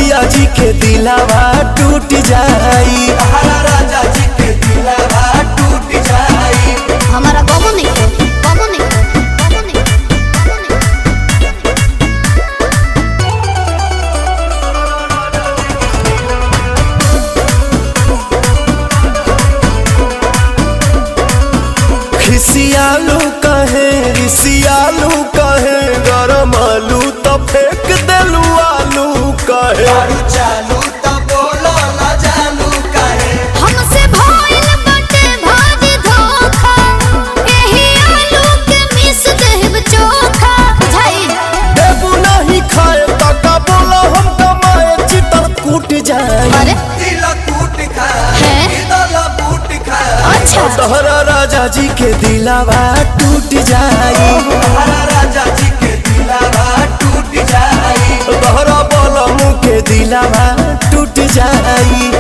भैया जी के दिलावा टूट जाई। राजा जी के दिलावा टूट जाई। हमारा बाबू नहीं है, बाबू नहीं है, बाबू नहीं है, खिसियालू कहे रिसियालू कहे गरम आलू तो फेंक देलू आलू कहे चालू तो बोलो ना जानू कहे हमसे भइल बाटे भाजी धोखा, एही आलू के मिस देब चोखा झाई। देबू नहीं खाए तका बोलो हम कमाए चितर कूट जाए। अरे दिल कूट खाए है दिल कूट खाए। अच्छा तोहरा राजा जी के दिलावा टूट जाई। राजा जी के दिलावा टूट जाई। तोहरा बोलमू के दिलावा टूट जाई।